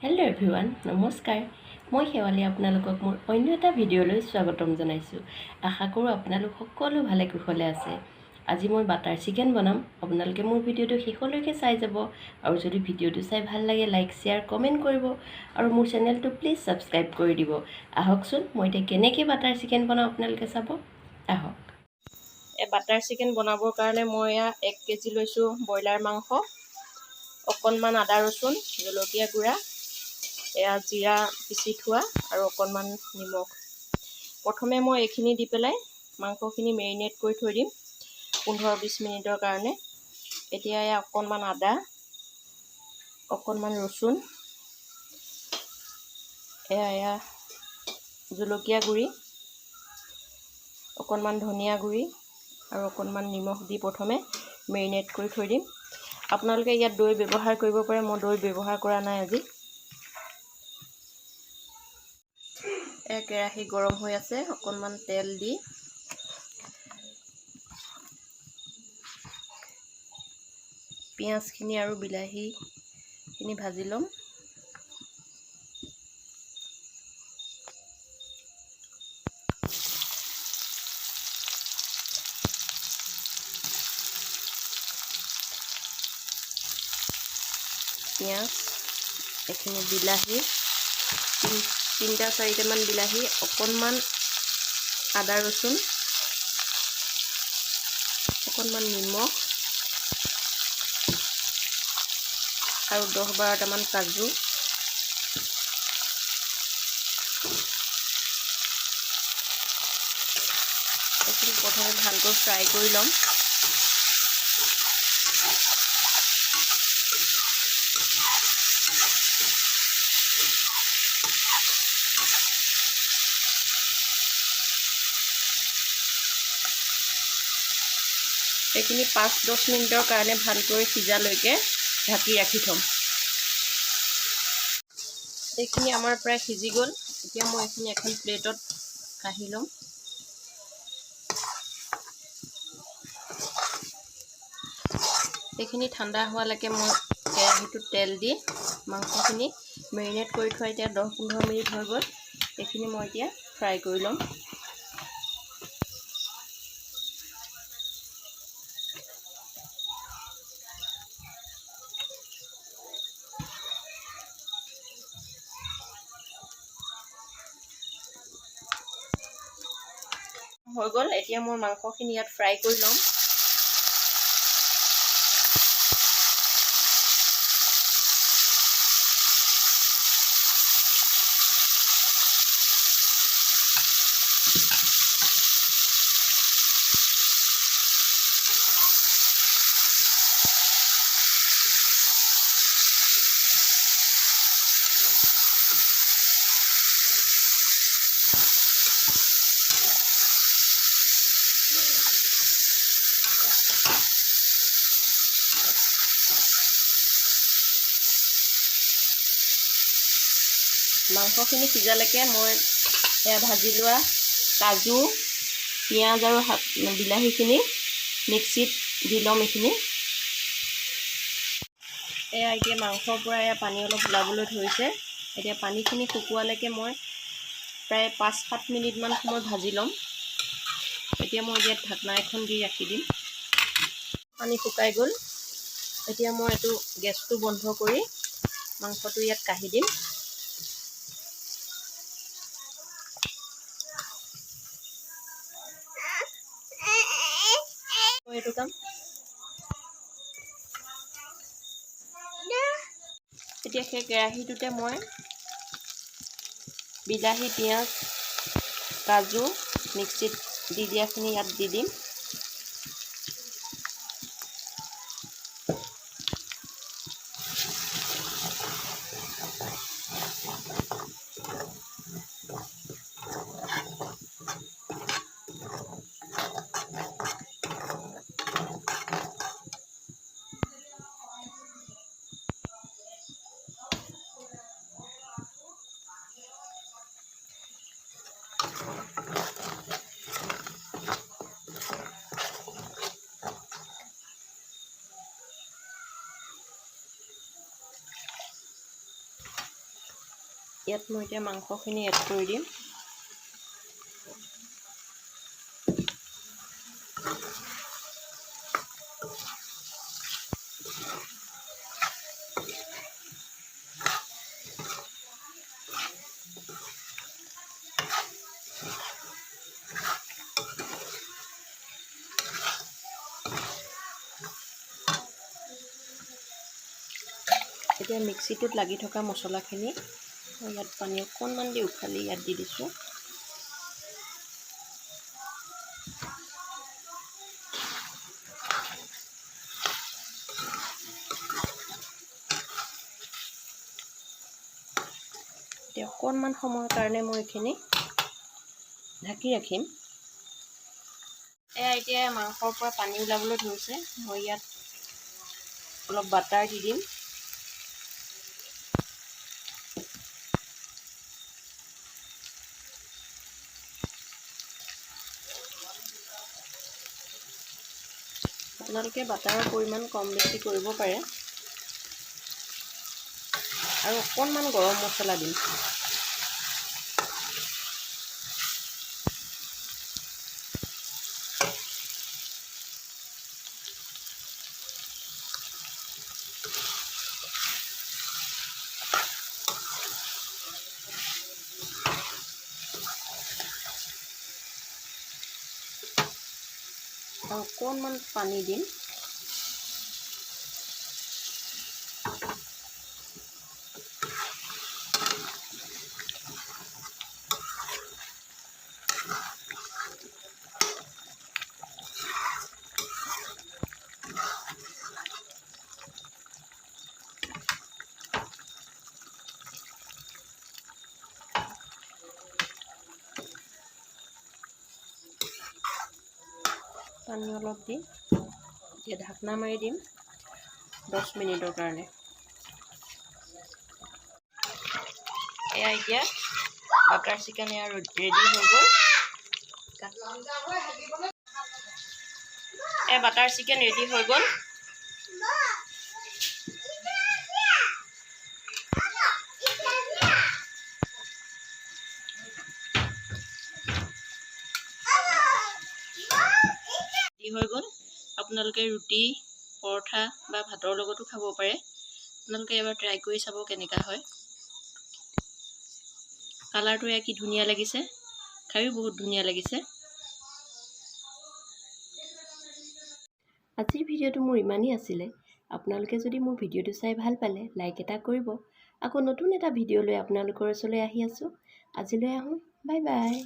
Hello' everyone, নমস্কাৰ। মই শেৱালি আপোনালোকক মোৰ অন্য এটা ভিডিঅ'লৈ স্বাগতম জনাইছোঁ। আশা কৰোঁ আপোনালোক সকলো ভালে কুশলে আছে। আজি মই বাটাৰ চিকেন বনাম। আপোনালোকে মোৰ ভিডিঅ'টো শেষলৈকে চাই যাব আৰু যদি ভিডিঅ'টো চাই ভাল লাগে লাইক শ্বেয়াৰ কমেণ্ট কৰিব আৰু মোৰ চেনেলটো প্লিজ ছাবস্ক্ৰাইব কৰি দিব। আহকচোন মই এতিয়া কেনেকৈ বাটাৰ চিকেন বনাওঁ আপোনালোকে চাব। আহক। বাটাৰ চিকেন বনাবৰ কাৰণে মই 1 কেজি লৈছোঁ ব্ৰইলাৰ মাংস, অকণমান আদা ৰচুন, জলকীয়া গুড়া, জিৰা পিচি থোৱা আৰু অকণমান নিমখ। প্ৰথমে মই এইখিনি দি পেলাই মাংসখিনি মেৰিনেট কৰি থৈ দিম 15-20 মিনিটৰ কাৰণে। এতিয়া অকণমান আদা, অকণমান ৰচুন, জলকীয়া গুড়ি, অকণমান ধনিয়া গুড়ি আৰু অকণমান নিমখ দি প্ৰথমে মেৰিনেট কৰি থৈ দিম। আপোনালোকে ইয়াত দৈ ব্যৱহাৰ কৰিব পাৰে, মই দৈ ব্যৱহাৰ কৰা নাই আজি। কেৰাহী গৰম হৈ আছে, অকণমান তেল দি পিঁয়াজখিনি আৰু বিলাহীখিনি ভাজি ল'ম। পিঁয়াজ, এইখিনি বিলাহী, 3-4টামান বিলাহী, অকণমান আদা ৰচুন, অকণমান নিমখ আৰু 10-12টামান কাজু। এইখিনি প্ৰথমে ভালকৈ ফ্ৰাই কৰি ল'ম। এইখিনি 5-10 মিনিটৰ কাৰণে ভালকৈ সিজালৈকে ঢাকি ৰাখি থ'ম। এইখিনি আমাৰ প্ৰায় সিজি গ'ল। এতিয়া মই এইখিনি এখন প্লেটত কাঢ়ি ল'ম। এইখিনি ঠাণ্ডা হোৱালৈকে মই কেৰাহীটোত তেল দি মাংসখিনি মেৰিনেট কৰি থোৱা এতিয়া 10-15 মিনিট হৈ গ'ল। এইখিনি মই এতিয়া ফ্ৰাই কৰি ল'ম। হৈ গ'ল। এতিয়া মই মাংসখিনি ইয়াত ফ্ৰাই কৰি ল'ম। মাংসখিনি সিজালৈকে মই ভাজি লোৱা কাজু, পিঁয়াজ আৰু বিলাহীখিনি মিক্সিত দি ল'ম। এইখিনি এতিয়া মাংসৰ পৰা পানী অলপ ওলাবলৈ ধৰিছে। এতিয়া পানীখিনি শুকোৱালৈকে মই প্ৰায় 5-7 মিনিটমান সময় ভাজি ল'ম। এতিয়া মই ইয়াত ঢাকনা এখন দি ৰাখি দিম। পানী শুকাই গ'ল। এতিয়া মই এইটো গেছটো বন্ধ কৰি মাংসটো ইয়াত কাঢ়ি দিম। এইটো কাম এতিয়া সেই কেৰাহীটোতে মই বিলাহী, পিঁয়াজ, কাজু মিক্সিত দি দিয়াখিনি ইয়াত দি দিম। ইয়াত মই এতিয়া মাংসখিনি এড কৰি দিম। এতিয়া মিক্সিটোত লাগি থকা মছলাখিনি মই ইয়াত পানী অকণমান দি উখালি ইয়াত দি দিছোঁ। এতিয়া অকণমান সময়ৰ কাৰণে মই এইখিনি ঢাকি ৰাখিম। এতিয়া মাংসৰ পৰা পানী ওলাবলৈ ধৰিছে। মই ইয়াত অলপ বাটাৰ দি দিম। আপোনালোকে বাটাৰৰ পৰিমাণ কম বেছি কৰিব পাৰে। আৰু অকণমান গৰম মছলা দিম। আৰু অকণমান পানী দিম। পানী অলপ দি এতিয়া ঢাকনা মাৰি দিম 10 মিনিটৰ কাৰণে। এতিয়া বাটাৰ চিকেন ৰেডি হৈ গ'ল। বাটাৰ চিকেন ৰেডি হৈ গ'ল। আপোনালোকে ৰুটি, পৰঠা বা ভাতৰ লগতো খাব পাৰে। আপোনালোকে এবাৰ ট্ৰাই কৰি চাব কেনেকুৱা হয়। কালাৰটো কি ধুনীয়া লাগিছে, খায়ো বহুত ধুনীয়া লাগিছে। আজিৰ ভিডিঅ'টো মোৰ ইমানেই আছিলে। আপোনালোকে যদি মোৰ ভিডিঅ'টো চাই ভাল পালে লাইক এটা কৰিব। আকৌ নতুন এটা ভিডিঅ' লৈ আপোনালোকৰ ওচৰলৈ আহি আছোঁ। আজিলৈ আহোঁ। Bye bye.